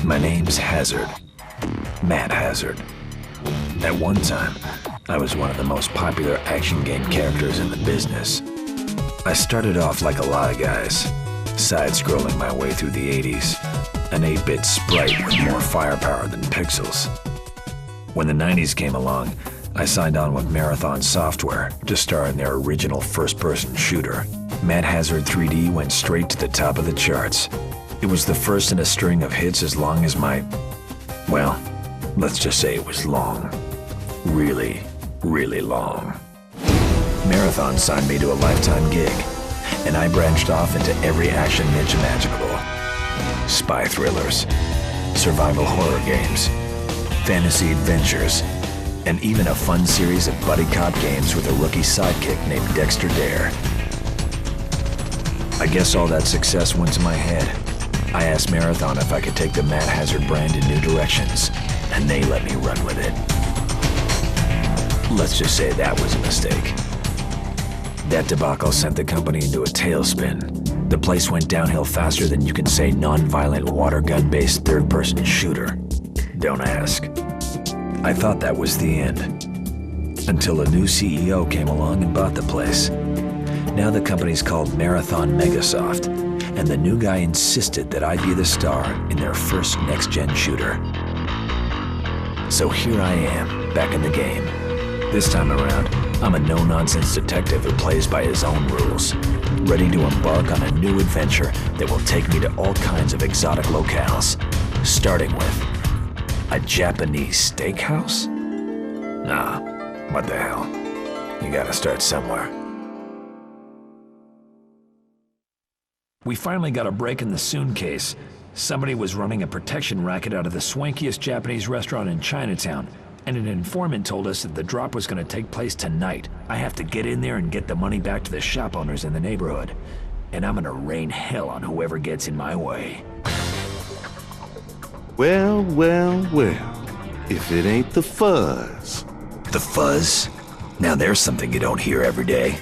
My name's Hazard. Matt Hazard. At one time, I was one of the most popular action game characters in the business. I started off like a lot of guys, side-scrolling my way through the 80s, an 8-bit sprite with more firepower than pixels. When the 90s came along, I signed on with Marathon Software to star in their original first-person shooter. Mad Hazard 3D went straight to the top of the charts. It was the first in a string of hits as long as well, let's just say it was long. Really, really long. Marathon signed me to a lifetime gig, and I branched off into every action niche imaginable. Spy thrillers, survival horror games, fantasy adventures, and even a fun series of buddy cop games with a rookie sidekick named Dexter Dare. I guess all that success went to my head. I asked Marathon if I could take the Mad Hazard brand in new directions, and they let me run with it. Let's just say that was a mistake. That debacle sent the company into a tailspin. The place went downhill faster than you can say non-violent water gun-based third-person shooter. Don't ask. I thought that was the end. Until a new CEO came along and bought the place. Now the company's called Marathon Megasoft, and the new guy insisted that I be the star in their first next-gen shooter. So here I am, back in the game. This time around, I'm a no-nonsense detective who plays by his own rules, ready to embark on a new adventure that will take me to all kinds of exotic locales, starting with a Japanese steakhouse? Nah, what the hell? You gotta start somewhere. We finally got a break in the Soon case. Somebody was running a protection racket out of the swankiest Japanese restaurant in Chinatown, and an informant told us that the drop was gonna take place tonight. I have to get in there and get the money back to the shop owners in the neighborhood. And I'm gonna rain hell on whoever gets in my way. Well, if it ain't the Fuzz. The Fuzz? Now there's something you don't hear every day.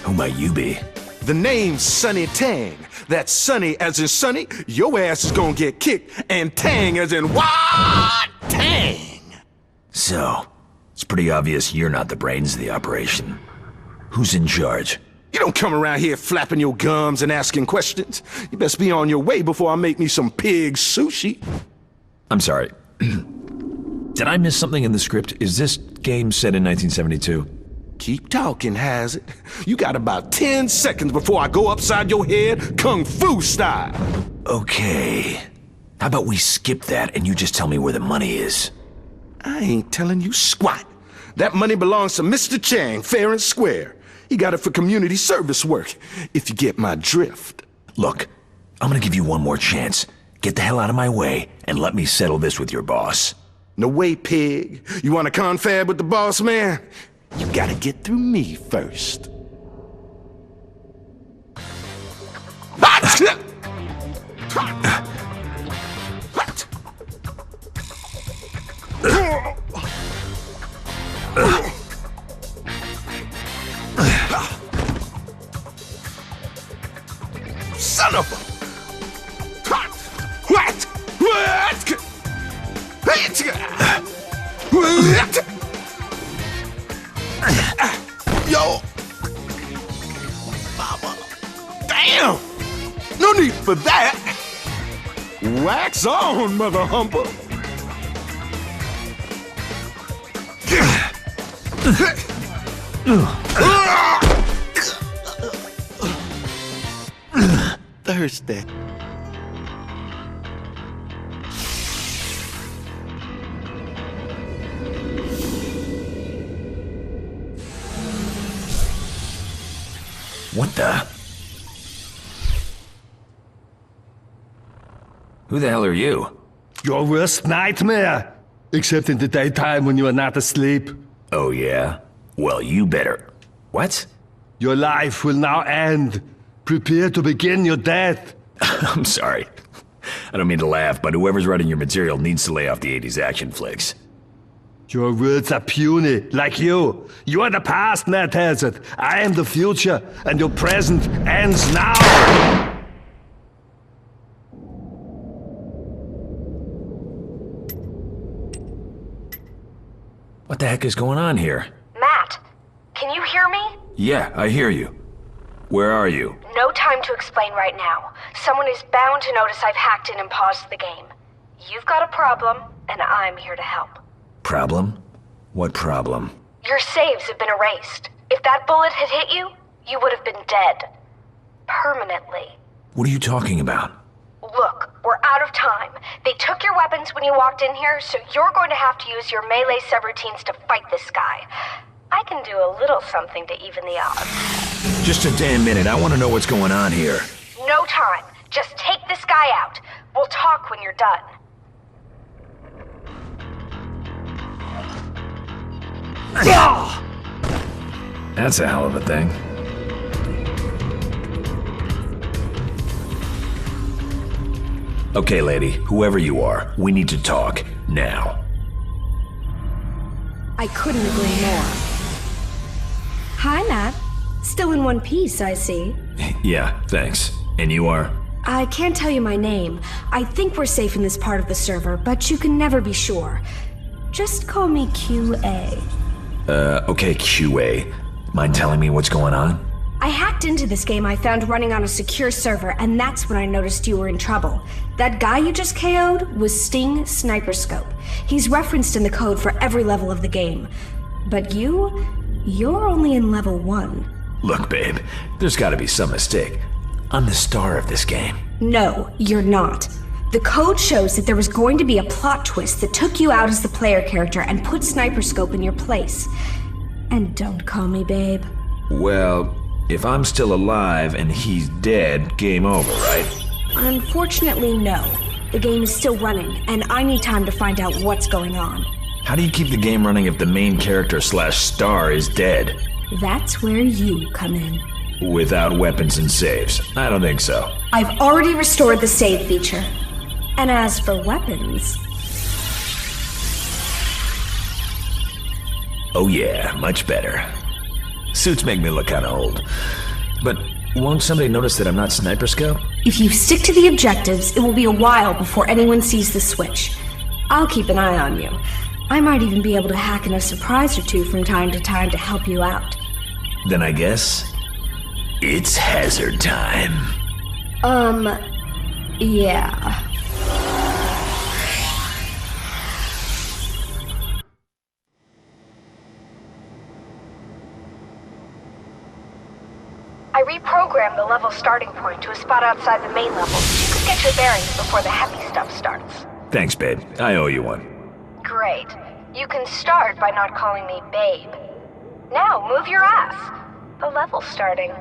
Who might you be? The name's Sonny Tang. That's Sonny as in Sonny, your ass is gonna get kicked, and Tang as in what? Tang! So, it's pretty obvious you're not the brains of the operation. Who's in charge? You don't come around here flapping your gums and asking questions. You best be on your way before I make me some pig sushi. I'm sorry. Did I miss something in the script? Is this game set in 1972? Keep talking, Hazard. You got about 10 seconds before I go upside your head, Kung Fu style. Okay. How about we skip that and you just tell me where the money is? I ain't telling you squat. That money belongs to Mr. Chang, fair and square. He got it for community service work, if you get my drift. Look, I'm gonna give you one more chance. Get the hell out of my way and let me settle this with your boss. No way, pig. You want to confab with the boss man? You gotta get through me first. Son of a... What? Yo! Mama! Damn! No need for that! Wax on, mother humper! Thursday. What the? Who the hell are you? Your worst nightmare! Except in the daytime when you are not asleep. Oh yeah? Well, you better... What? Your life will now end. Prepare to begin your death. I'm sorry. I don't mean to laugh, but whoever's writing your material needs to lay off the 80s action flicks. Your words are puny, like you. You are the past, Mad Hazard. I am the future, and your present ends now. What the heck is going on here? Matt, can you hear me? Yeah, I hear you. Where are you? No time to explain right now. Someone is bound to notice I've hacked in and paused the game. You've got a problem, and I'm here to help. Problem? What problem? Your saves have been erased. If that bullet had hit you, you would have been dead. Permanently. What are you talking about? Look, we're out of time. They took your weapons when you walked in here, so you're going to have to use your melee subroutines to fight this guy. I can do a little something to even the odds. Just a damn minute. I want to know what's going on here. No time. Just take this guy out. We'll talk when you're done. That's a hell of a thing. Okay, lady, whoever you are, we need to talk now. I couldn't agree more. Hi, Matt. Still in one piece, I see. Yeah, thanks. And you are? I can't tell you my name. I think we're safe in this part of the server, but you can never be sure. Just call me QA. Okay, QA. Mind telling me what's going on? I hacked into this game I found running on a secure server, and that's when I noticed you were in trouble. That guy you just KO'd was Sting Sniper Scope. He's referenced in the code for every level of the game. But you're only in level 1. Look, babe, there's gotta be some mistake. I'm the star of this game. No, you're not. The code shows that there was going to be a plot twist that took you out as the player character and put Sniper Scope in your place. And don't call me babe. Well, if I'm still alive and he's dead, game over, right? Unfortunately, no. The game is still running, and I need time to find out what's going on. How do you keep the game running if the main character / star is dead? That's where you come in. Without weapons and saves? I don't think so. I've already restored the save feature. And as for weapons... Oh yeah, much better. Suits make me look kinda old. But won't somebody notice that I'm not Sniper Scope? If you stick to the objectives, it will be a while before anyone sees the switch. I'll keep an eye on you. I might even be able to hack in a surprise or two from time to time to help you out. Then I guess... it's hazard time. Yeah. I reprogrammed the level starting point to a spot outside the main level so you could get your bearings before the heavy stuff starts. Thanks, babe. I owe you one. Great. You can start by not calling me babe. Now, move your ass. The level's starting.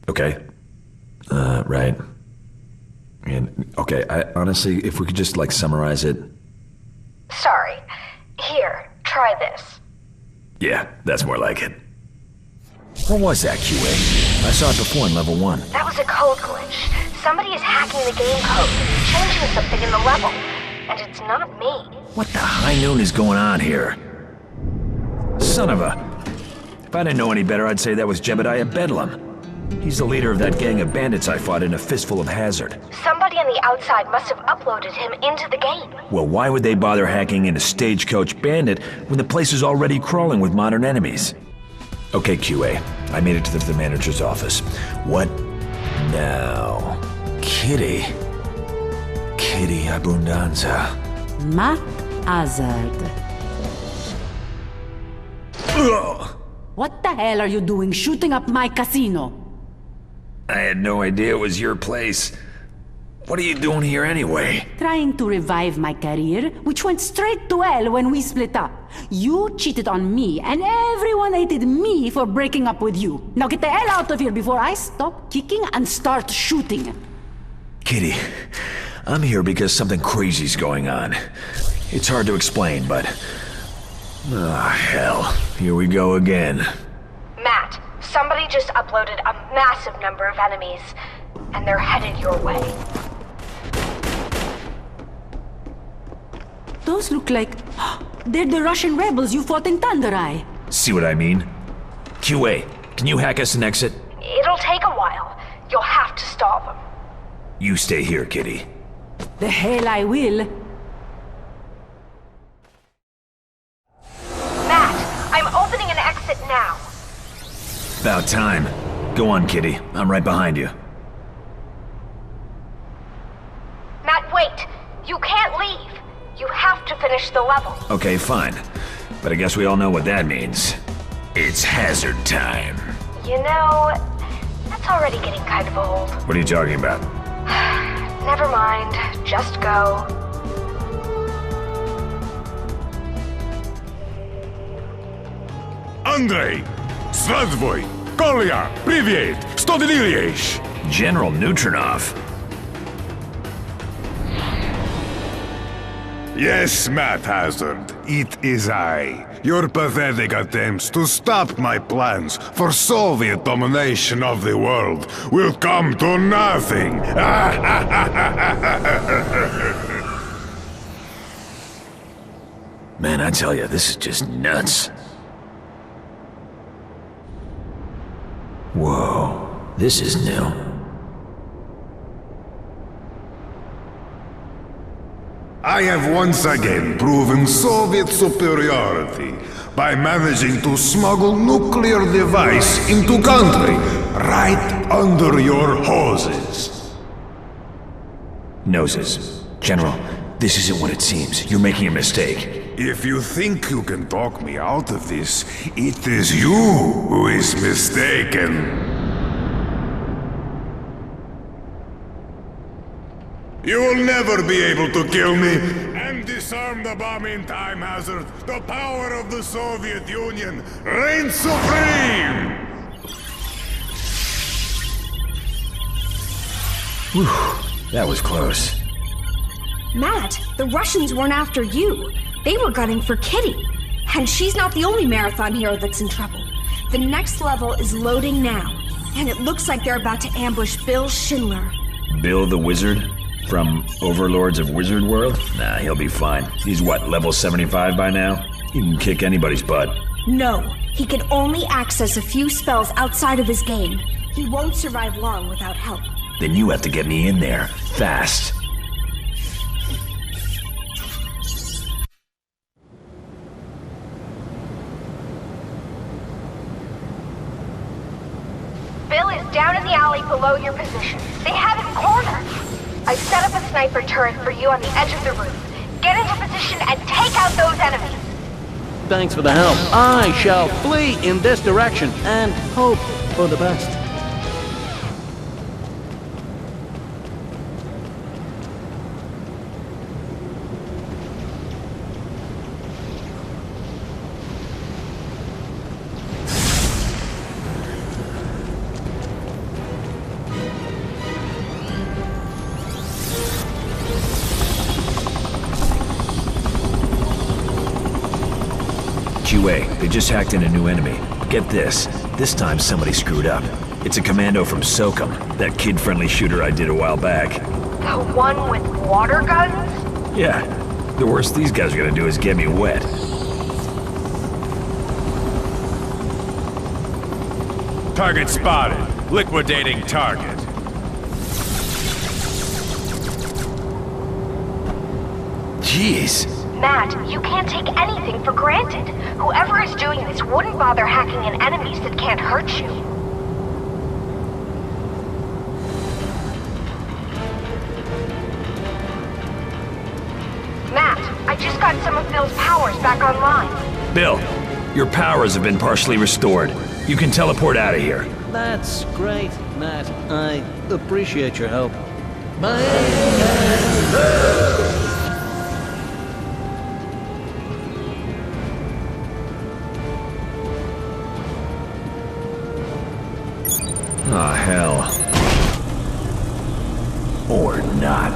Okay. Right. And, okay, honestly, if we could just, summarize it. Sorry. Here, try this. Yeah, that's more like it. What was that, QA? I saw it before in level 1. That was a code glitch. Somebody is hacking the game code, changing something in the level. And it's not me. What the high noon is going on here? Son of a... If I didn't know any better, I'd say that was Jebediah Bedlam. He's the leader of that gang of bandits I fought in a fistful of hazard. Somebody on the outside must have uploaded him into the game. Well, why would they bother hacking in a Stagecoach Bandit when the place is already crawling with modern enemies? Okay, QA. I made it to the manager's office. What now? Kitty. Kitty Abundanza. Matt Hazard. Ugh. What the hell are you doing shooting up my casino? I had no idea it was your place. What are you doing here anyway? Trying to revive my career, which went straight to hell when we split up. You cheated on me, and everyone hated me for breaking up with you. Now get the hell out of here before I stop kicking and start shooting. Kitty, I'm here because something crazy's going on. It's hard to explain, but... ah, hell. Here we go again. Matt, somebody just uploaded a massive number of enemies, and they're headed your way. Those look like... they're the Russian rebels you fought in Thunder Eye. See what I mean? QA, can you hack us an exit? It'll take a while. You'll have to stall them. You stay here, Kitty. The hell I will. Matt, I'm opening an exit now. About time. Go on, Kitty. I'm right behind you. Matt, wait. You can't leave. You have to finish the level. Okay, fine. But I guess we all know what that means. It's hazard time. You know, that's already getting kind of old. What are you talking about? Never mind. Just go. Andrei! Здравствуй! Kolya! Привет! Что ты делаешь? General Neutronov. Yes, Matt Hazard. It is I. Your pathetic attempts to stop my plans for Soviet domination of the world will come to nothing. Man, I tell you, this is just nuts. Whoa, this is new. I have once again proven Soviet superiority by managing to smuggle nuclear device into country right under your hoses. Noses. General, this isn't what it seems. You're making a mistake. If you think you can talk me out of this, it is you who is mistaken. You will never be able to kill me and disarm the bomb in time, Hazard. The power of the Soviet Union reigns supreme! Whew, that was close. Matt, the Russians weren't after you. They were gunning for Kitty. And she's not the only marathon hero that's in trouble. The next level is loading now. And it looks like they're about to ambush Bill Schindler. Bill the Wizard? From Overlords of Wizard World? Nah, he'll be fine. He's what, level 75 by now? He can kick anybody's butt. No, he can only access a few spells outside of his game. He won't survive long without help. Then you have to get me in there, fast. Bill is down in the alley below your position. They have him cornered. I've set up a sniper turret for you on the edge of the roof. Get into position and take out those enemies. Thanks for the help. I shall flee in this direction and hope for the best. QA, they just hacked in a new enemy. Get this time somebody screwed up. It's a commando from SOCOM, that kid-friendly shooter I did a while back. The one with water guns? Yeah, the worst these guys are gonna do is get me wet. Target spotted. Liquidating target. Jeez. Matt, you can't take anything for granted. Whoever is doing this wouldn't bother hacking in enemies that can't hurt you. Matt, I just got some of Bill's powers back online. Bill, your powers have been partially restored. You can teleport out of here. That's great, Matt. I appreciate your help. Bye. Ah, hell. Or not.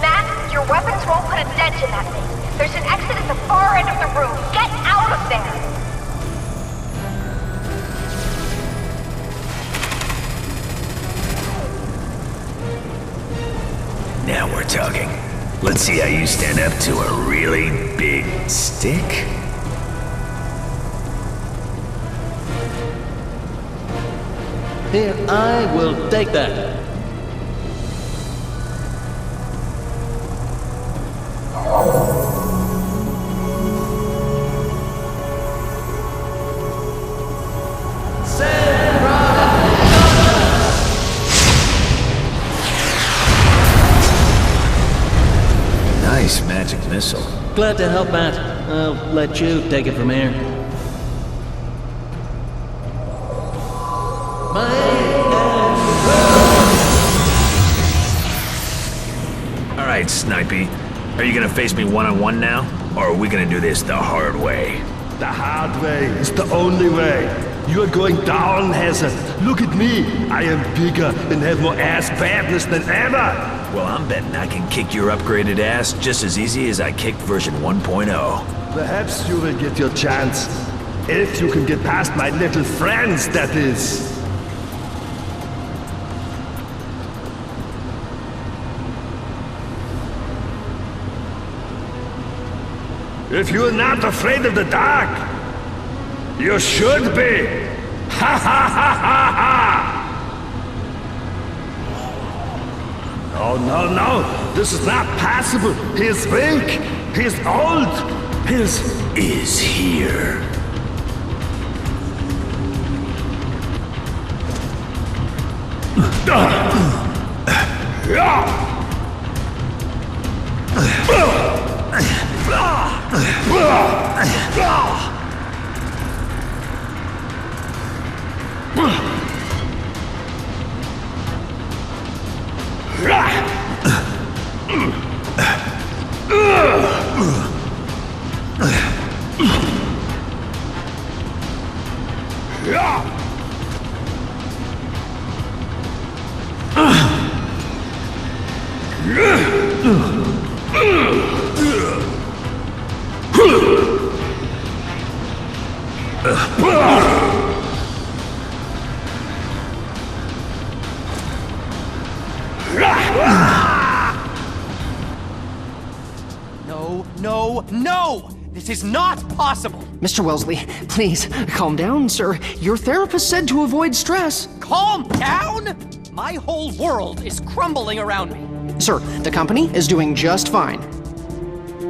Matt, your weapons won't put a dent in that thing. There's an exit at the far end of the room. Get out of there! Now we're talking. Let's see how you stand up to a really big stick. Here, I will take that. Nice magic missile. Glad to help out. I'll let you take it from here. All right, Snipey. Are you gonna face me one-on-one now? Or are we gonna do this the hard way? The hard way is the only way. You're going down, Hazard. Look at me. I am bigger and have more ass badness than ever. Well, I'm betting I can kick your upgraded ass just as easy as I kicked version 1.0. Perhaps you will get your chance. If you can get past my little friends, that is. If you're not afraid of the dark, you should be! Ha ha ha ha ha! Oh, no, no! This is not possible! He's weak! He's old! His is here. No! This is not possible! Mr. Wellesley, please, calm down, sir. Your therapist said to avoid stress. Calm down?! My whole world is crumbling around me. Sir, the company is doing just fine.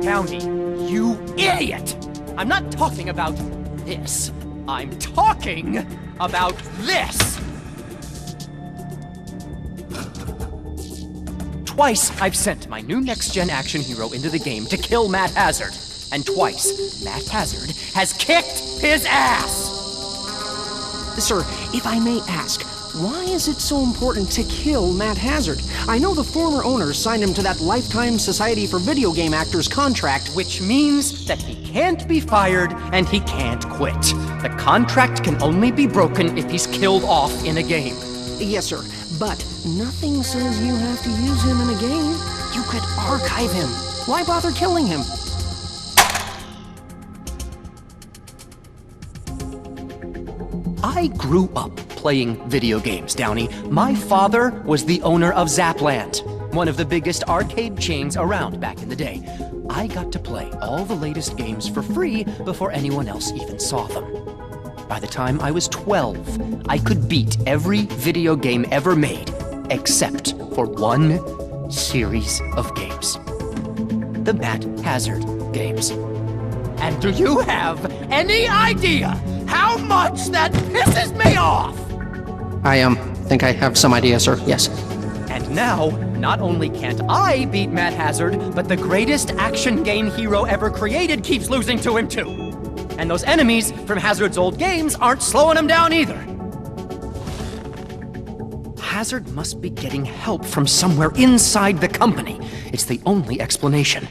Downey, you idiot! I'm not talking about this. I'm talking about this! Twice, I've sent my new next-gen action hero into the game to kill Matt Hazard. And twice, Matt Hazard has kicked his ass! Sir, if I may ask, why is it so important to kill Matt Hazard? I know the former owners signed him to that Lifetime Society for Video Game Actors contract. Which means that he can't be fired and he can't quit. The contract can only be broken if he's killed off in a game. Yes, sir. But nothing says you have to use him in a game. You could archive him. Why bother killing him? I grew up playing video games, Downey. My father was the owner of Zapland, one of the biggest arcade chains around back in the day. I got to play all the latest games for free before anyone else even saw them. By the time I was 12, I could beat every video game ever made, except for one series of games. The Matt Hazard games. And do you have any idea how much that pisses me off? I think I have some idea, sir. Yes. And now, not only can't I beat Matt Hazard, but the greatest action game hero ever created keeps losing to him too. And those enemies from Hazard's old games aren't slowing him down either. Hazard must be getting help from somewhere inside the company. It's the only explanation.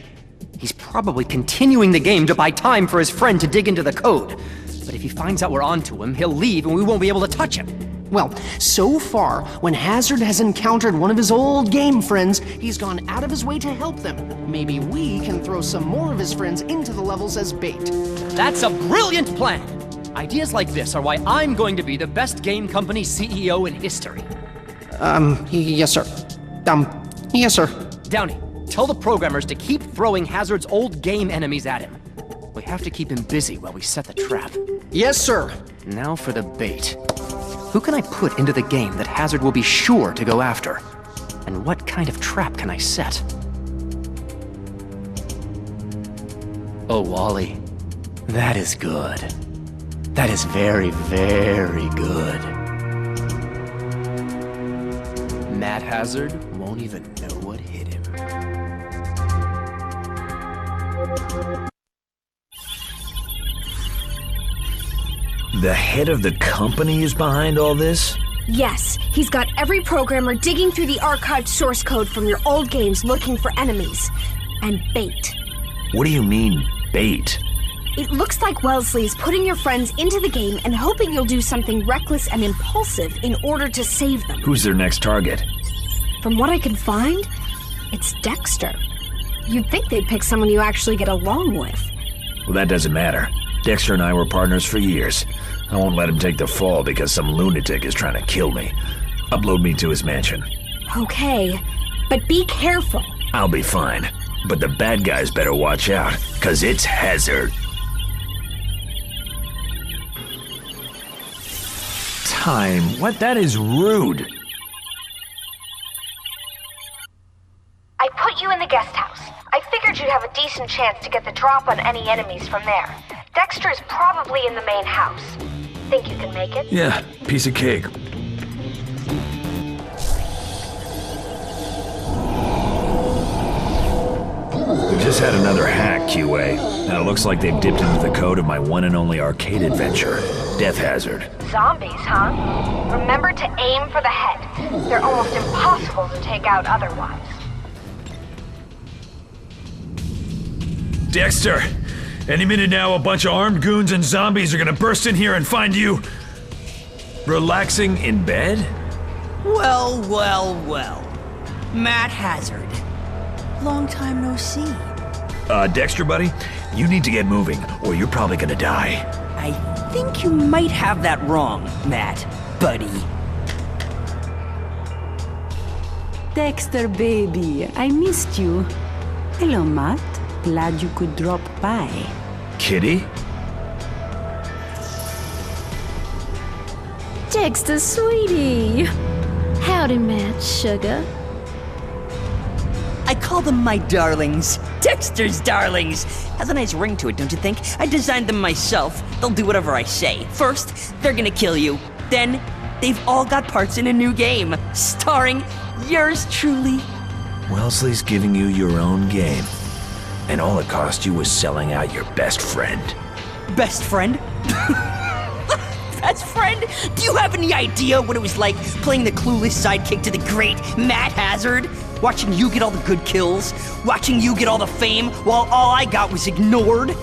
He's probably continuing the game to buy time for his friend to dig into the code. But if he finds out we're onto him, he'll leave and we won't be able to touch him. Well, so far, when Hazard has encountered one of his old game friends, he's gone out of his way to help them. Maybe we can throw some more of his friends into the levels as bait. That's a brilliant plan! Ideas like this are why I'm going to be the best game company CEO in history. Yes, sir. Yes, sir. Downey, tell the programmers to keep throwing Hazard's old game enemies at him. We have to keep him busy while we set the trap. Yes, sir. Now for the bait. Who can I put into the game that Hazard will be sure to go after? And what kind of trap can I set? Oh, Wally. That is good. That is very, very good. Matt Hazard won't even know what hit him. The head of the company is behind all this? Yes, he's got every programmer digging through the archived source code from your old games looking for enemies. And bait. What do you mean, bait? It looks like Wellesley is putting your friends into the game and hoping you'll do something reckless and impulsive in order to save them. Who's their next target? From what I can find, it's Dexter. You'd think they'd pick someone you actually get along with. Well, that doesn't matter. Dexter and I were partners for years. I won't let him take the fall because some lunatic is trying to kill me. Upload me to his mansion. Okay, but be careful. I'll be fine. But the bad guys better watch out, 'cause it's Hazard. Time? What? That is rude. I put you in the guest house. I figured you'd have a decent chance to get the drop on any enemies from there. Dexter is probably in the main house. Think you can make it? Yeah, piece of cake. We just had another hack, QA, and it looks like they've dipped into the code of my one and only arcade adventure, Death Hazard. Zombies, huh? Remember to aim for the head. They're almost impossible to take out otherwise. Dexter, any minute now, a bunch of armed goons and zombies are gonna burst in here and find you relaxing in bed? Well, well, well. Matt Hazard. Long time no see. Dexter, buddy, you need to get moving, or you're probably gonna die. I think you might have that wrong, Matt, buddy. Dexter, baby, I missed you. Hello, Matt. Glad you could drop by. Kitty? Dexter, sweetie. Howdy, Matt, sugar. I call them my darlings. Dexter's darlings. Has a nice ring to it, don't you think? I designed them myself. They'll do whatever I say. First, they're gonna kill you. Then, they've all got parts in a new game, starring yours truly. Wellesley's giving you your own game. And all it cost you was selling out your best friend. Best friend? Best friend? Do you have any idea what it was like playing the clueless sidekick to the great Matt Hazard? Watching you get all the good kills? Watching you get all the fame while all I got was ignored?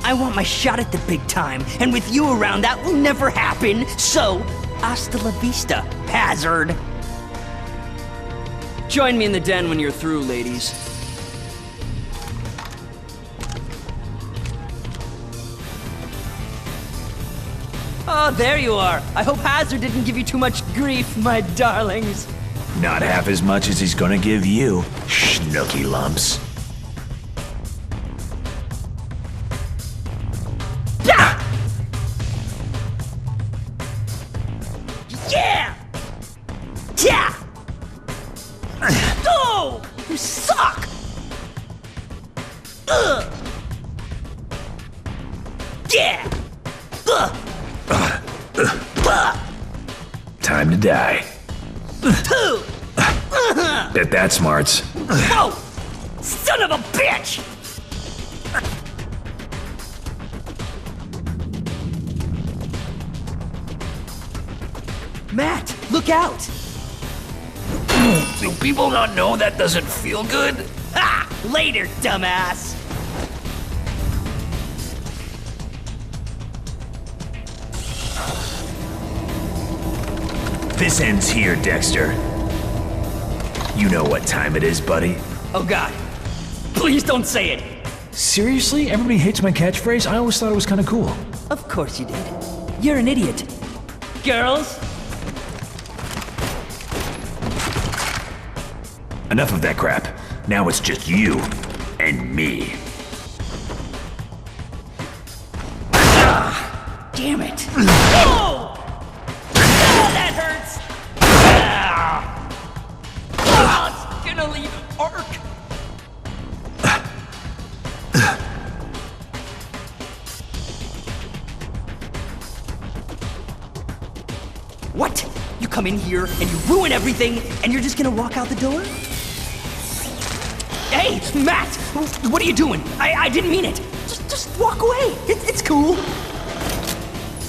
I want my shot at the big time, and with you around, that will never happen. So, hasta la vista, Hazard. Join me in the den when you're through, ladies. Oh, there you are. I hope Hazard didn't give you too much grief, my darlings. Not half as much as he's gonna give you, Schnooky lumps. Yeah! Yeah! Yeah! Oh! You suck! Ugh! Yeah! Ugh! Time to die. Bet that smarts. Whoa! Son of a bitch! Matt, look out! Do people not know that doesn't feel good? Ha! Later, dumbass! This ends here, Dexter. You know what time it is, buddy? Oh god. Please don't say it! Seriously? Everybody hates my catchphrase? I always thought it was kind of cool. Of course you did. You're an idiot. Girls? Enough of that crap. Now it's just you and me. Ah, damn it. Oh! finally, Ark! What? You come in here and you ruin everything, and you're just gonna walk out the door? Hey, Matt! What are you doing? I didn't mean it. Just walk away. It's cool.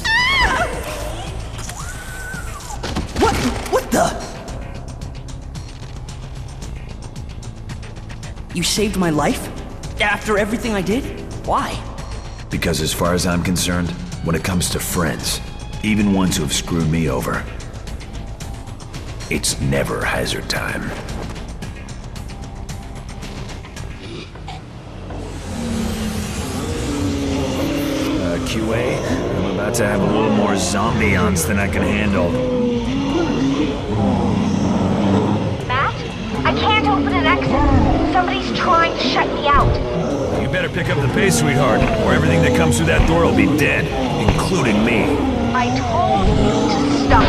Ah! What the? You saved my life? After everything I did? Why? Because as far as I'm concerned, when it comes to friends, even ones who have screwed me over, it's never hazard time. QA, I'm about to have a little more zombiance than I can handle. Matt? I can't open an exit. Somebody's trying to shut me out. You better pick up the pace, sweetheart, or everything that comes through that door will be dead, including me. I told you to stop.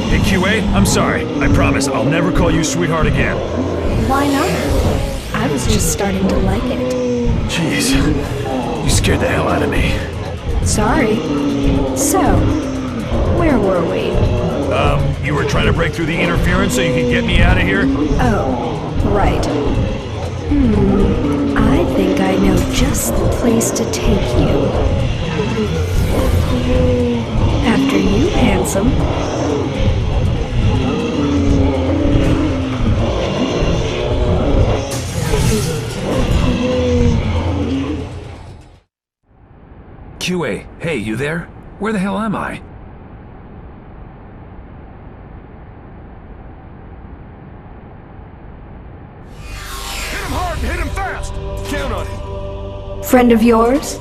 Hey, QA, I'm sorry. I promise I'll never call you sweetheart again. Why not? I was just starting to like it. Jeez, you scared the hell out of me. Sorry. So, where were we? You were trying to break through the interference so you could get me out of here? Oh, right. I think I know just the place to take you. After you, handsome. QA, hey, you there? Where the hell am I? Hit him hard and hit him fast! Count on it. Friend of yours?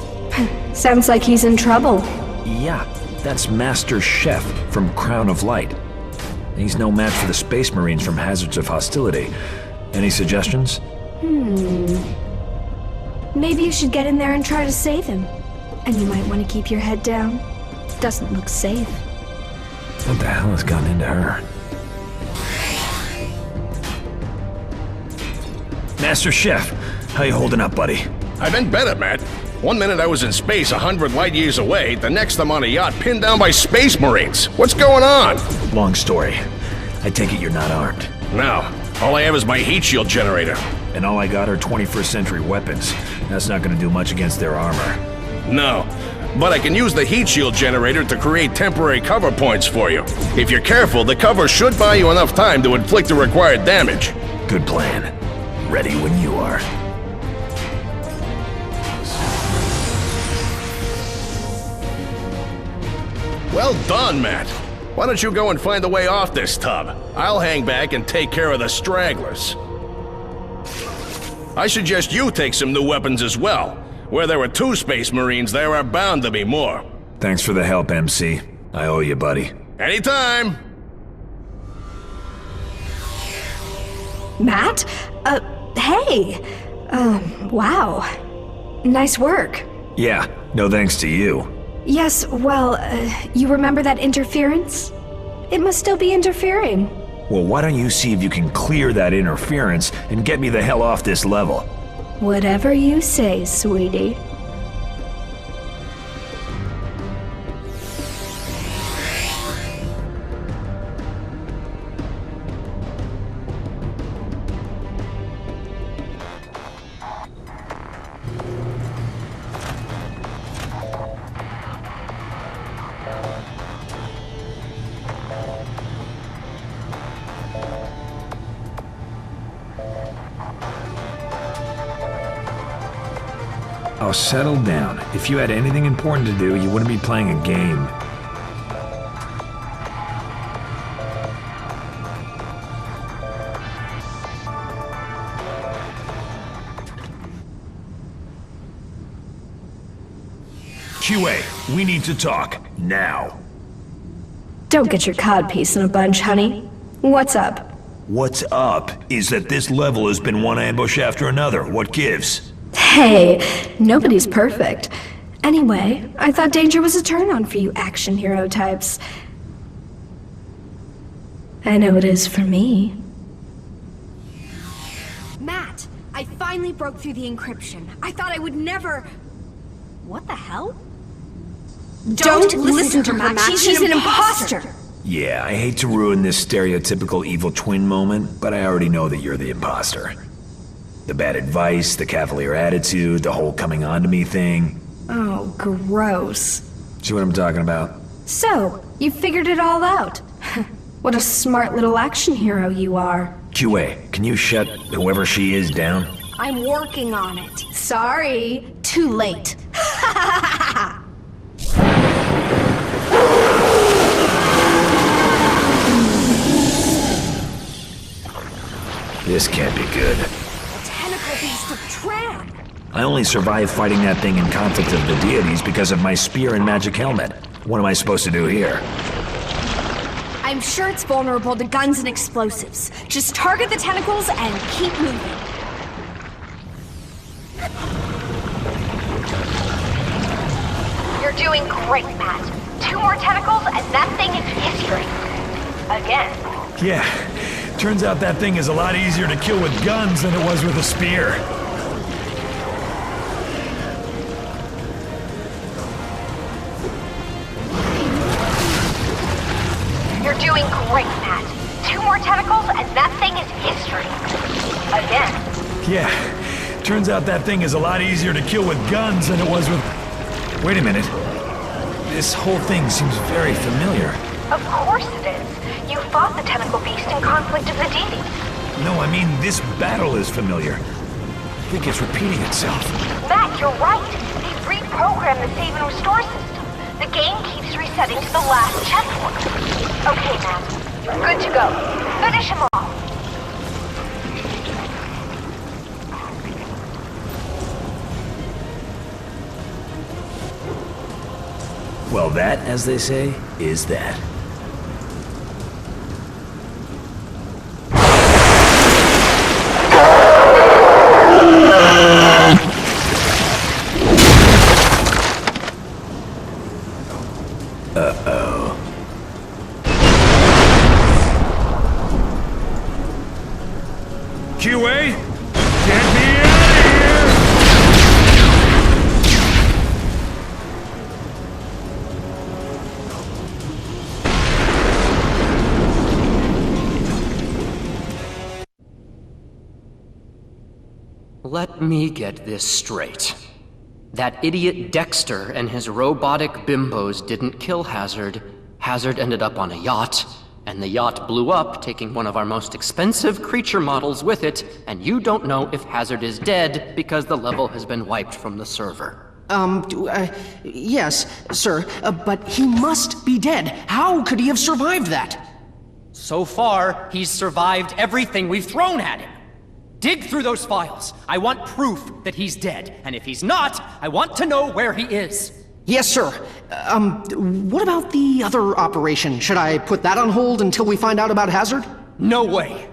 Sounds like he's in trouble. Yeah, that's Master Chef from Crown of Light. He's no match for the Space Marines from Hazards of Hostility. Any suggestions? Maybe you should get in there and try to save him. And you might want to keep your head down. Doesn't look safe. What the hell has gotten into her? Master Chef, how you holding up, buddy? I've been better, Matt. One minute I was in space 100 light years away, the next I'm on a yacht pinned down by Space Marines. What's going on? Long story. I take it you're not armed. No. All I have is my heat shield generator. And all I got are 21st century weapons. That's not gonna do much against their armor. No. But I can use the heat shield generator to create temporary cover points for you. If you're careful, the cover should buy you enough time to inflict the required damage. Good plan. Ready when you are. Well done, Matt. Why don't you go and find a way off this tub? I'll hang back and take care of the stragglers. I suggest you take some new weapons as well. Where there were 2 Space Marines, there are bound to be more. Thanks for the help, MC. I owe you, buddy. Anytime! Matt? Hey! Wow. Nice work. Yeah, no thanks to you. Yes, well, you remember that interference? It must still be interfering. Well, why don't you see if you can clear that interference and get me the hell off this level? Whatever you say, sweetie. Oh, settle down. If you had anything important to do, you wouldn't be playing a game. QA, we need to talk. Now. Don't get your codpiece in a bunch, honey. What's up? What's up is that this level has been one ambush after another. What gives? Hey, nobody's perfect. Anyway, I thought danger was a turn-on for you action hero types. I know it is for me. Matt, I finally broke through the encryption. I thought I would never... What the hell? Don't listen to her, Matt. She's an imposter! Yeah, I hate to ruin this stereotypical evil twin moment, but I already know that you're the imposter. The bad advice, the cavalier attitude, the whole coming on to me thing. Oh, gross. See what I'm talking about? So, you figured it all out. What a smart little action hero you are. QA, can you shut whoever she is down? I'm working on it. Sorry. Too late. This can't be good. A tentacle beast of Tran! I only survived fighting that thing in Conflict of the Deities because of my spear and magic helmet. What am I supposed to do here? I'm sure it's vulnerable to guns and explosives. Just target the tentacles and keep moving. You're doing great, Matt. 2 more tentacles and that thing is history. Again. Yeah, turns out that thing is a lot easier to kill with guns than it was with a spear. You're doing great, Matt. 2 more tentacles and that thing is history. Again. Yeah, turns out that thing is a lot easier to kill with guns than it was with... Wait a minute. This whole thing seems very familiar. Of course it is. You fought the tentacle beast in Conflict of the Deities. No, I mean, this battle is familiar. I think it's repeating itself. Matt, you're right. They reprogrammed the save and restore system. The game keeps resetting to the last checkpoint. Okay, Matt. You're good to go. Finish him off. Well, that, as they say, is that. Uh-oh. QA? Get me out of here! Let me get this straight. That idiot Dexter and his robotic bimbos didn't kill Hazard. Hazard ended up on a yacht, and the yacht blew up, taking one of our most expensive creature models with it, and you don't know if Hazard is dead because the level has been wiped from the server. Yes, sir, but he must be dead. How could he have survived that? So far, he's survived everything we've thrown at him. Dig through those files. I want proof that he's dead. And if he's not, I want to know where he is. Yes, sir. What about the other operation? Should I put that on hold until we find out about Hazard? No way.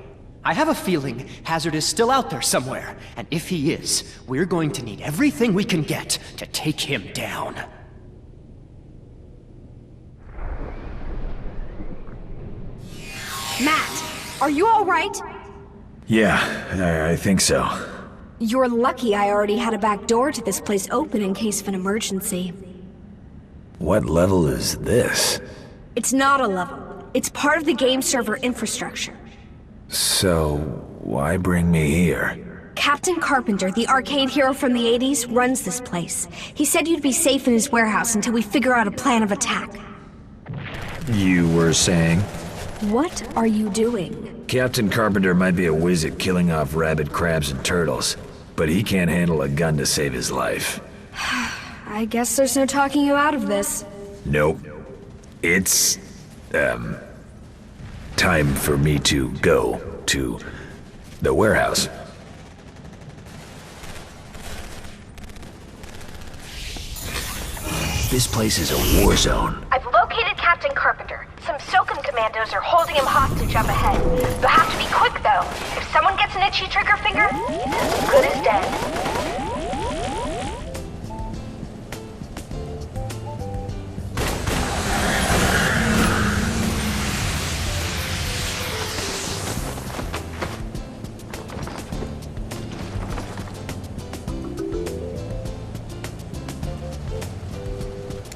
I have a feeling Hazard is still out there somewhere. And if he is, we're going to need everything we can get to take him down. Matt, are you all right? Yeah, I think so. You're lucky I already had a back door to this place open in case of an emergency. What level is this? It's not a level. It's part of the game server infrastructure. So, why bring me here? Captain Carpenter, the arcade hero from the 80s, runs this place. He said you'd be safe in his warehouse until we figure out a plan of attack. You were saying? What are you doing? Captain Carpenter might be a whiz at killing off rabid crabs and turtles, but he can't handle a gun to save his life. I guess there's no talking you out of this. Nope. It's, time for me to go to the warehouse. This place is a war zone. I've located Captain Carpenter. Some Soken commandos are holding him hostage up ahead. You'll have to be quick, though. If someone gets an itchy trigger finger, he's as good as dead.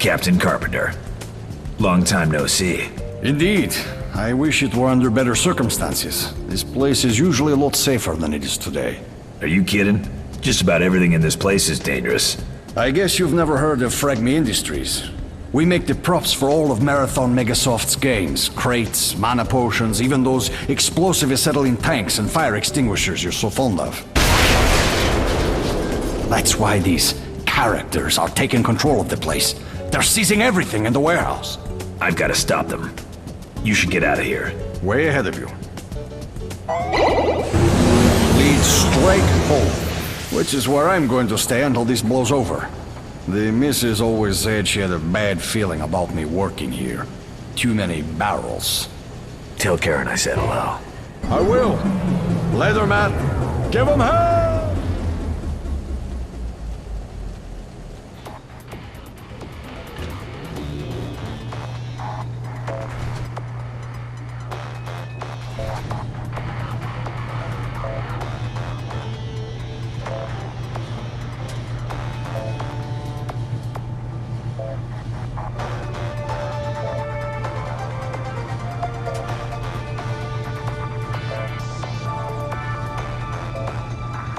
Captain Carpenter. Long time no see. Indeed. I wish it were under better circumstances. This place is usually a lot safer than it is today. Are you kidding? Just about everything in this place is dangerous. I guess you've never heard of Fragme Industries. We make the props for all of Marathon Megasoft's games. Crates, mana potions, even those explosive acetylene tanks and fire extinguishers you're so fond of. That's why these characters are taking control of the place. They're seizing everything in the warehouse. I've got to stop them. You should get out of here. Way ahead of you. Lead straight home, which is where I'm going to stay until this blows over. The missus always said she had a bad feeling about me working here. Too many barrels. Tell Karen I said hello. I will. Later, Matt. Give him hell!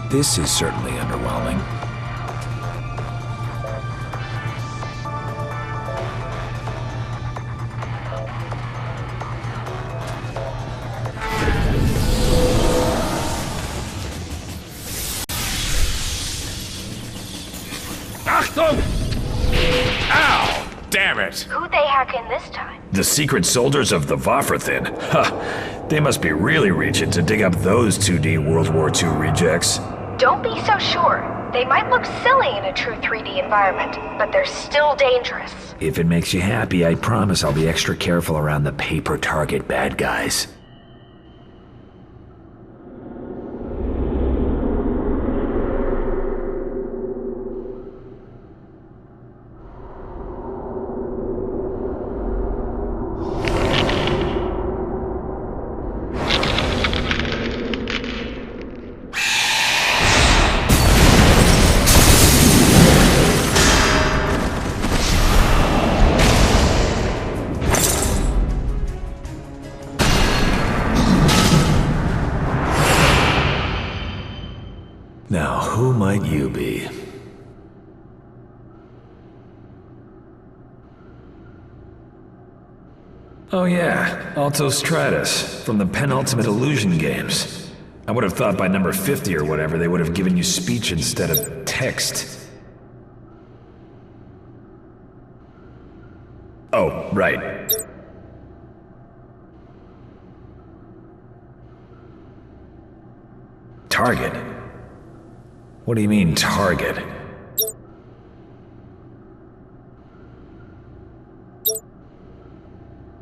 This is certainly underwhelming. Achtung! Ow! Damn it! Who'd they hack in this time? The secret soldiers of the Wafferthin. Huh. They must be really reaching to dig up those 2D World War II rejects. Don't be so sure. They might look silly in a true 3D environment, but they're still dangerous. If it makes you happy, I promise I'll be extra careful around the paper target bad guys. Now, who might you be? Oh yeah, Alto Stratus, from the Penultimate Illusion games. I would have thought by number 50 or whatever they would have given you speech instead of text. Oh, right. Target? What do you mean, target?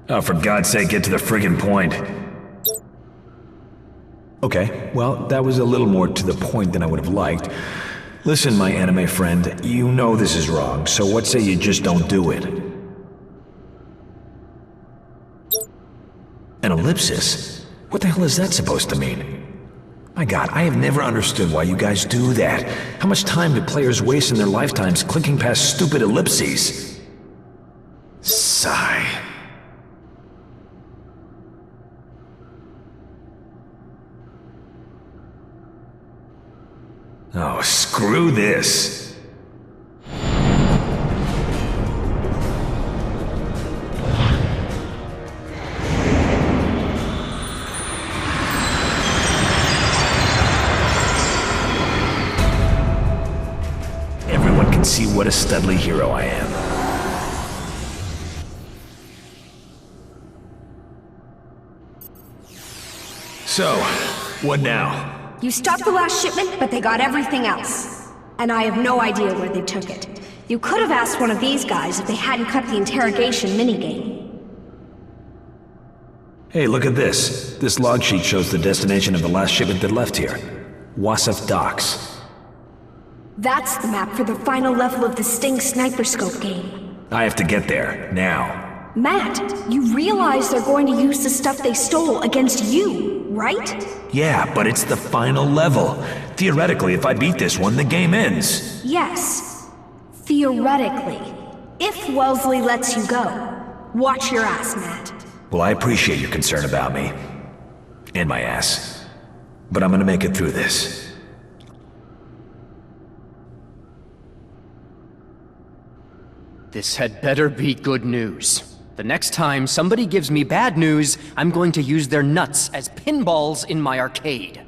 Oh, for God's sake, get to the friggin' point. Okay, well, that was a little more to the point than I would have liked. Listen, my anime friend, you know this is wrong, so what say you just don't do it? An ellipsis? What the hell is that supposed to mean? My God, I have never understood why you guys do that. How much time do players waste in their lifetimes clicking past stupid ellipses? Sigh. Oh, screw this. Everyone can see what a studly hero I am. So, what now? You stopped the last shipment, but they got everything else. And I have no idea where they took it. You could have asked one of these guys if they hadn't cut the interrogation minigame. Hey, look at this. This log sheet shows the destination of the last shipment that left here. Wasaf Docks. That's the map for the final level of the Sting Sniper Scope game. I have to get there, now. Matt, you realize they're going to use the stuff they stole against you, right? Yeah, but it's the final level. Theoretically, if I beat this one, the game ends. Yes. Theoretically. If Wellesley lets you go, watch your ass, Matt. Well, I appreciate your concern about me. And my ass. But I'm gonna make it through this. This had better be good news. The next time somebody gives me bad news, I'm going to use their nuts as pinballs in my arcade.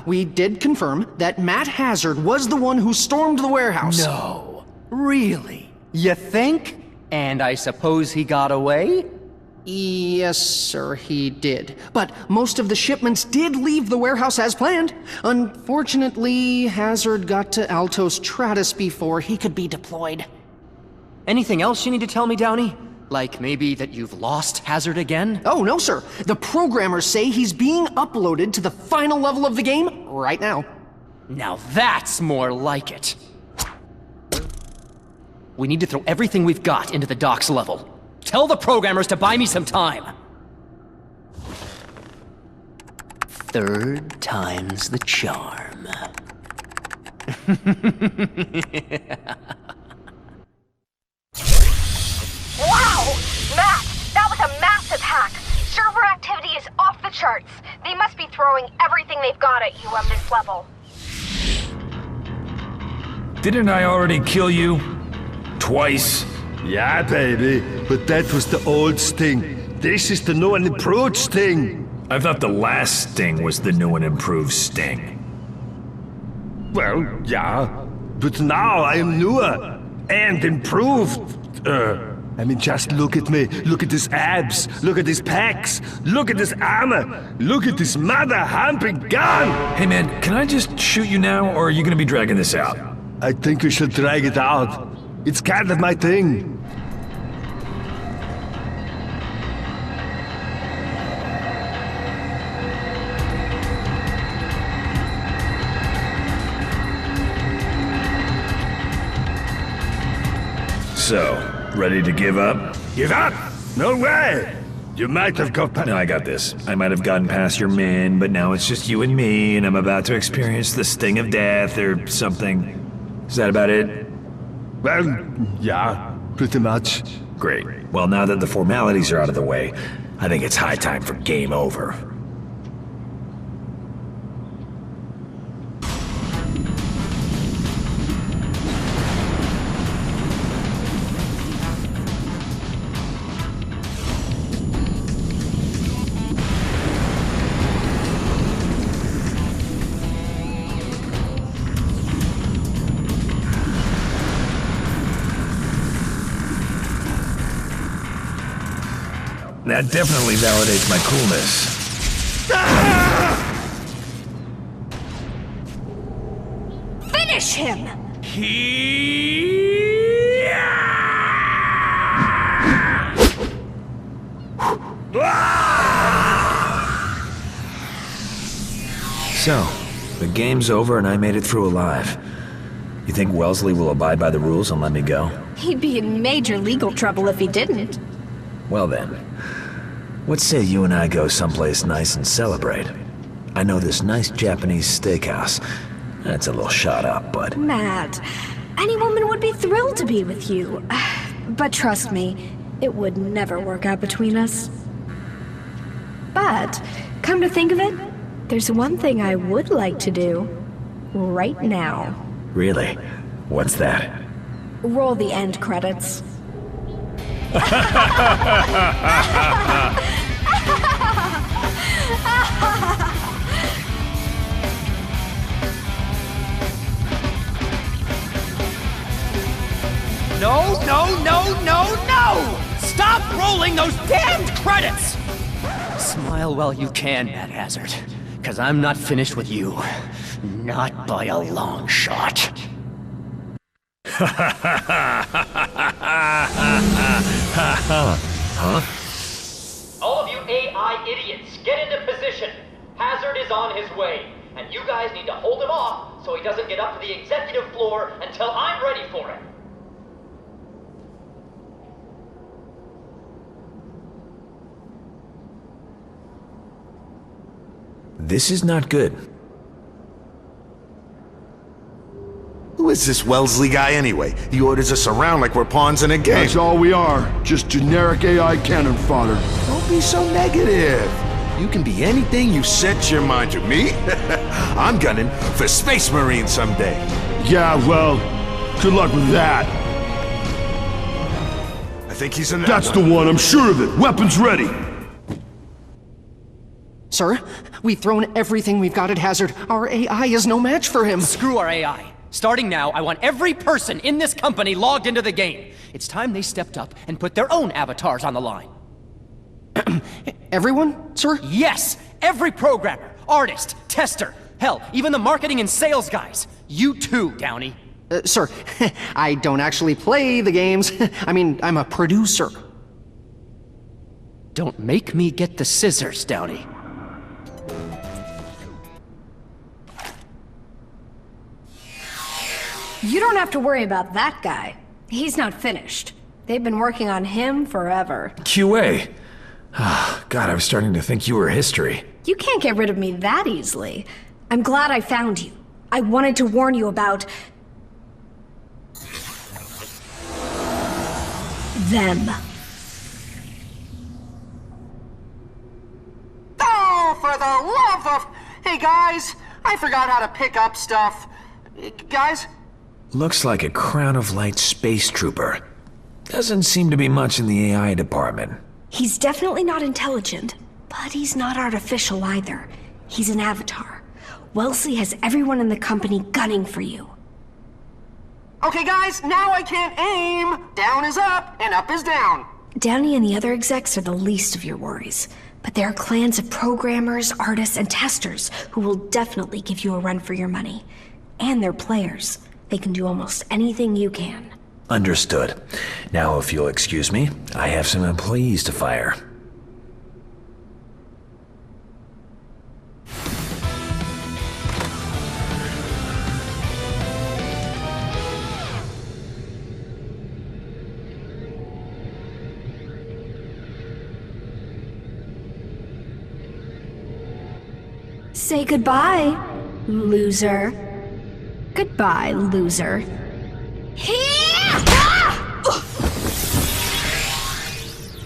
We did confirm that Matt Hazard was the one who stormed the warehouse. No. Really? You think? And I suppose he got away? Yes, sir, he did. But most of the shipments did leave the warehouse as planned. Unfortunately, Hazard got to Altos Stratus before he could be deployed. Anything else you need to tell me, Downey? Like maybe that you've lost Hazard again? Oh, no, sir. The programmers say he's being uploaded to the final level of the game right now. Now that's more like it. We need to throw everything we've got into the docks level. Tell the programmers to buy me some time. Third time's the charm. Wow! Matt, that was a massive hack. Server activity is off the charts. They must be throwing everything they've got at you on this level. Didn't I already kill you? Twice? Yeah, baby, but that was the old Sting. This is the new and improved Sting. I thought the last Sting was the new and improved Sting. Well, yeah, but now I am newer and improved. Just look at me. Look at his abs. Look at his pecs. Look at his armor. Look at this mother-humping gun. Hey man, can I just shoot you now, or are you gonna be dragging this out? I think we should drag it out. It's kind of my thing. So, ready to give up? Give up? No way! You might have got past— No, I got this. I might have gotten past your men, but now it's just you and me, and I'm about to experience the sting of death or something. Is that about it? Well, yeah, pretty much. Great. Well, now that the formalities are out of the way, I think it's high time for game over. That definitely validates my coolness. Finish him! So, the game's over and I made it through alive. You think Wellesley will abide by the rules and let me go? He'd be in major legal trouble if he didn't. Well then, what say you and I go someplace nice and celebrate? I know this nice Japanese steakhouse. That's a little shot up, but... Matt, any woman would be thrilled to be with you. But trust me, it would never work out between us. But, come to think of it, there's one thing I would like to do. Right now. Really? What's that? Roll the end credits. No, no, no, no, no! Stop rolling those damned credits! Smile while you can, Matt Hazard. Because I'm not finished with you. Not by a long shot. Huh? All of you AI idiots, get into position. Hazard is on his way, and you guys need to hold him off so he doesn't get up to the executive floor until I'm ready for him. This is not good. is this Wellesley guy anyway? He orders us around like we're pawns in a game. That's all we are. Just generic AI cannon fodder. Don't be so negative. You can be anything you set your mind to. Me? I'm gunning for Space Marine someday. Yeah, well, good luck with that. I think he's in that That's the one, I'm sure of it. Weapons ready. Sir, we've thrown everything we've got at Hazard. Our AI is no match for him. Screw our AI. Starting now, I want every person in this company logged into the game. It's time they stepped up and put their own avatars on the line. Everyone, sir? Yes! Every programmer, artist, tester, hell, even the marketing and sales guys. You too, Downey. Sir, I don't actually play the games. I mean, I'm a producer. Don't make me get the scissors, Downey. You don't have to worry about that guy. He's not finished. They've been working on him forever. QA. God, I was starting to think you were history. You can't get rid of me that easily. I'm glad I found you. I wanted to warn you about... them. Oh, for the love of... Hey, guys, I forgot how to pick up stuff. Guys? Looks like a Crown of Light space trooper. Doesn't seem to be much in the AI department. He's definitely not intelligent, but he's not artificial either. He's an avatar. Wellesley has everyone in the company gunning for you. Okay, guys, now I can't aim. Down is up, and up is down. Downey and the other execs are the least of your worries. But there are clans of programmers, artists, and testers who will definitely give you a run for your money. And they're players. They can do almost anything you can. Understood. Now, if you'll excuse me, I have some employees to fire. Say goodbye, loser. Goodbye, loser.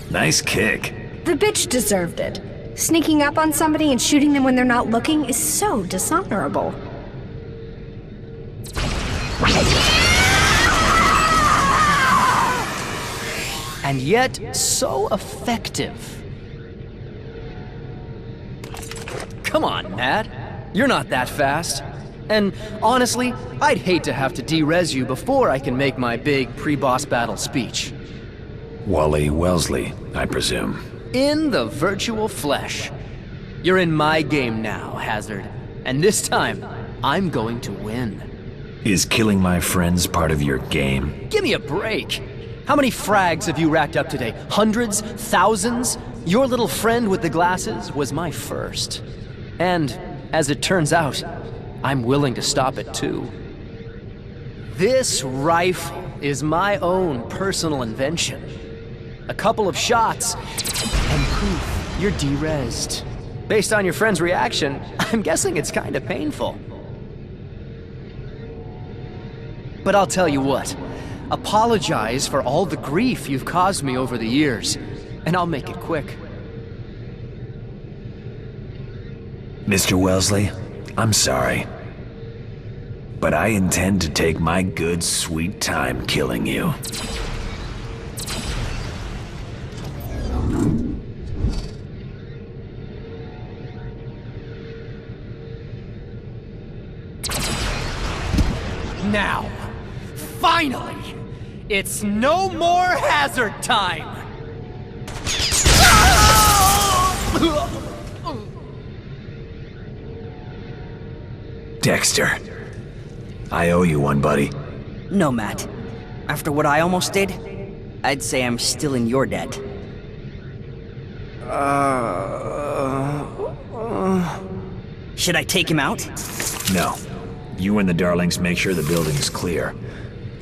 Nice kick. The bitch deserved it. Sneaking up on somebody and shooting them when they're not looking is so dishonorable. And yet, so effective. Come on, Matt. You're not that fast. And honestly, I'd hate to have to de-res you before I can make my big pre-boss battle speech. Wally Wellesley, I presume. In the virtual flesh. You're in my game now, Hazard. And this time, I'm going to win. Is killing my friends part of your game? Give me a break. How many frags have you racked up today? Hundreds? Thousands? Your little friend with the glasses was my first. And, as it turns out, I'm willing to stop it too. This rifle is my own personal invention. A couple of shots, and poof, you're de-resed. Based on your friend's reaction, I'm guessing it's kinda painful. But I'll tell you what, apologize for all the grief you've caused me over the years, and I'll make it quick. Mr. Wellesley, I'm sorry. But I intend to take my good, sweet time killing you. Now, finally, it's no more Hazard time! Dexter, I owe you one, buddy. No, Matt. After what I almost did, I'd say I'm still in your debt. Should I take him out? No. You and the darlings make sure the building's clear.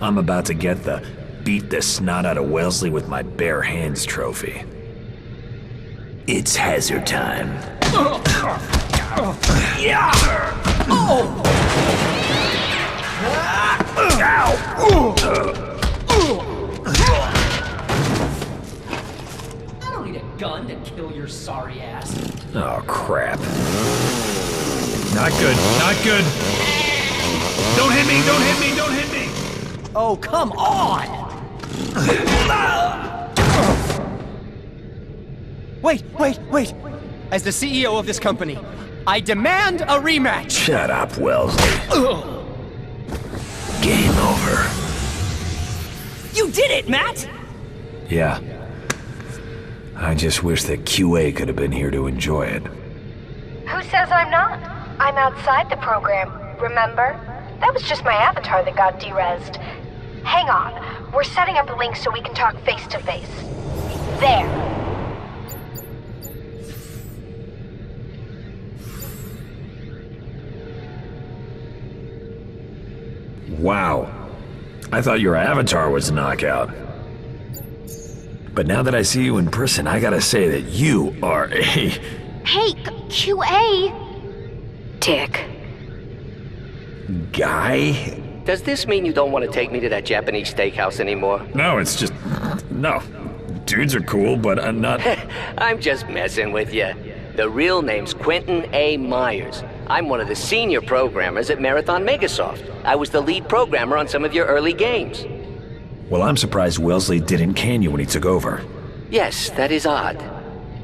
I'm about to get the beat the snot out of Wellesley with my bare hands trophy. It's Hazard time. Yeah! I don't need a gun to kill your sorry ass. Oh, crap. Not good, not good. Don't hit me, don't hit me, don't hit me! Oh, come on! Wait. As the CEO of this company, I demand a rematch! Shut up, Wellesley. Game over. You did it, Matt! Yeah. I just wish that QA could have been here to enjoy it. Who says I'm not? I'm outside the program, remember? That was just my avatar that got derezzed. Hang on, we're setting up a link so we can talk face to face. There. Wow. I thought your avatar was a knockout. But now that I see you in person, I gotta say that you are a... Hey, QA! Dick. guy? Does this mean you don't want to take me to that Japanese steakhouse anymore? No, it's just... no. Dudes are cool, but I'm not... I'm just messing with you. The real name's Quentin A. Myers. I'm one of the senior programmers at Marathon Megasoft. I was the lead programmer on some of your early games. Well, I'm surprised Wellesley didn't can you when he took over. Yes, that is odd.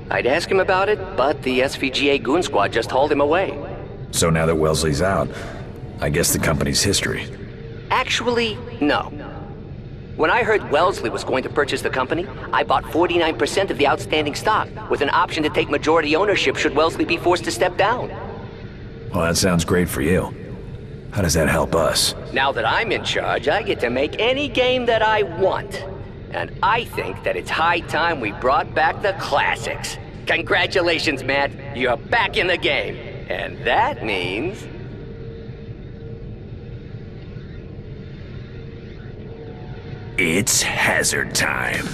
I'd ask him about it, but the SVGA Goon Squad just hauled him away. So now that Wellesley's out, I guess the company's history. Actually, no. When I heard Wellesley was going to purchase the company, I bought 49% of the outstanding stock, with an option to take majority ownership should Wellesley be forced to step down. Well, that sounds great for you. How does that help us? Now that I'm in charge, I get to make any game that I want. And I think that it's high time we brought back the classics. Congratulations, Matt. You're back in the game. And that means... It's hazard time.